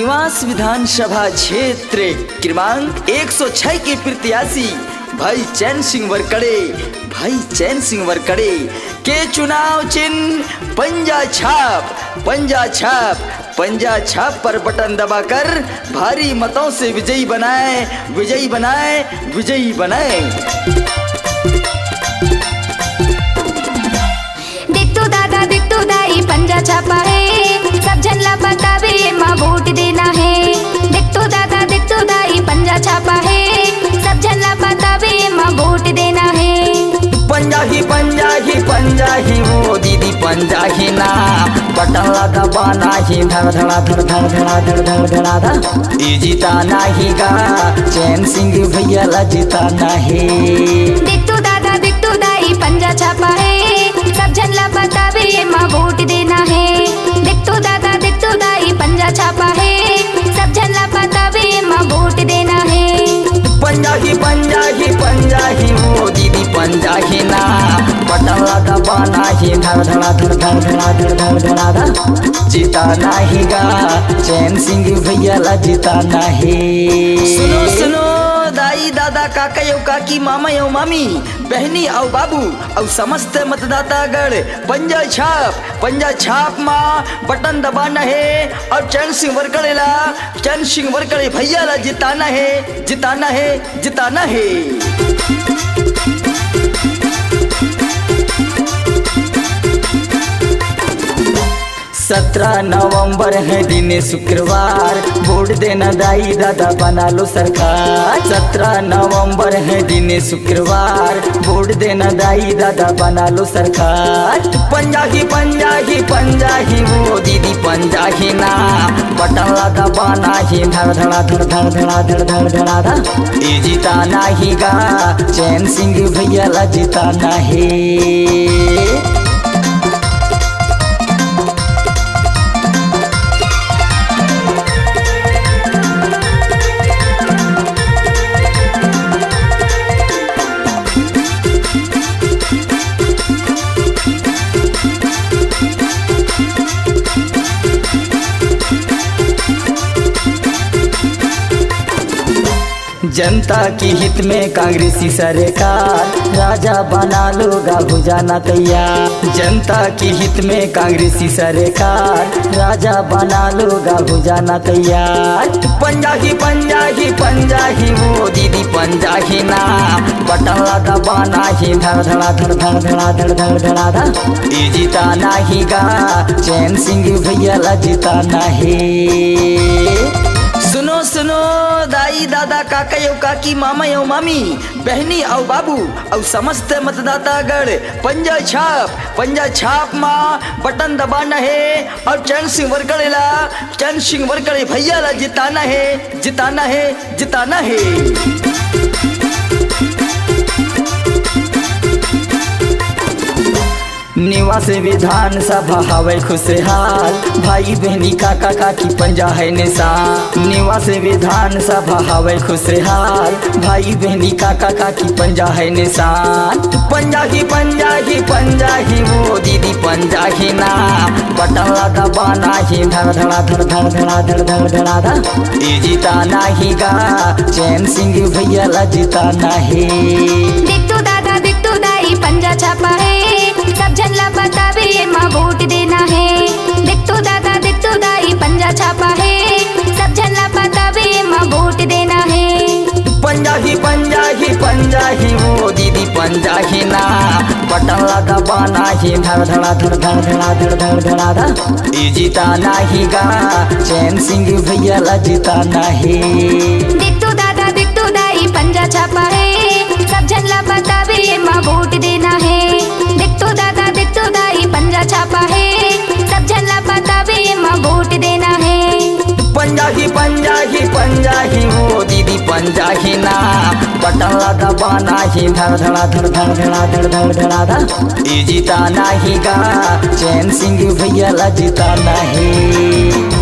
निवास विधानसभा क्षेत्र क्रमांक 106 के प्रत्याशी भाई चैन सिंह वरकड़े के चुनाव चिन्ह पंजा छाप पर बटन दबाकर भारी मतों से विजयी बनाए। दिक्तु दादा दिक्तु दाई पंजा छापा है, सब जन ला बतावे माँ वोट देना है। दिक्तु दादा दिक्तु दाई पंजा छापा है, सब जन ला बतावे माँ वोट देना है। पंजा ही वो दीदी पंजा ही ना बटन ला दबाना ही धड़ ये जिताना ही गा चैन सिंह भैया ला जिताना है। दिक्तु दादा दिक्तु दाई पंजा छापा है, सब जन ला बतावे माँ वोट देना है। दिक्तु दादा दिक्तु दाई पंजा छापा है, सब जन ला बतावे माँ वोट देना है। पंजा ही वो दीदी पंजा ही ना बटन ला दबाना ही धड़ जिताना ही गा चैन सिंह भैया ला जिताना है। सुनो दाई दादा काका यो काकी मामा यो मामी बहनी और बाबू और समस्त मतदातागण पंजा छाप माँ बटन दबाना है और चैन सिंह वरकड़े भैया ला जिताना है। 17 नवंबर है दिन शुक्रवार, वोट देना दाई दादा बना लो सरकार। 17 नवंबर है दिन शुक्रवार, वोट देना दाई दादा बना लो सरकार। पंजा ही वो दीदी पंजा ही ना बटन ला दबाना ही धड़ ये जिताना ही गा चैन सिंह भैया ला जिताना है। जनता की हित में कांग्रेसी सरकार, राजा बना लोगा हो जाना तैयार। जनता की हित में कांग्रेसी सरकार, राजा बना लोगा हो जाना तैयार। पंजा ही वो दीदी पंजा ही ना बटन ला दबाना ही धड़ ये जिताना ही गा चैन सिंह भैया ला जिताना है। सुनो दाई दादा काका यो काकी मामा यो मामी बहनी और बाबू और समस्त मतदातागण पंजा छाप माँ बटन दबाना है और चैन सिंह वरकड़े भैया ला जिताना है। निवास विधानसभा हवे खुशहाल, भाई बहनी काका काकी पंजा है निशान। निवास विधानसभा हवे खुशहाल, भाई बहनी काका काकी पंजा है निशान। पंजा ही वो दीदी पंजा ही ना बटन ला दबाना ही धड़ ये जिताना ही गा चैन सिंह भैया ला जिताना है। दिक्तु दादा दिक्तु दाई पंजा छापा है, सब जन ला बतावे माँ वोट देना है। दिक्तु दादा दिक्तु दाई पंजा छापा है, सब जन ला बतावे माँ वोट देना है। पंजा ही वो दीदी पंजा ही ना बटन ला दबाना ही धड़ ये जिताना ही गा चैन सिंह भैया ला जिताना है। दिक्तु दादा दिक्तु दाई पंजा छापा है, सब जन ला बतावे माँ वोट देना है। दिक्तु दादा दिक्तु दाई पंजा छापा है, सब जन ला बतावे माँ वोट देना है। पंजा ही वो दीदी पंजा ही ना बटन ला दबाना ही धड़ ये जिताना ही गा चैन सिंह भैया ला जिताना है।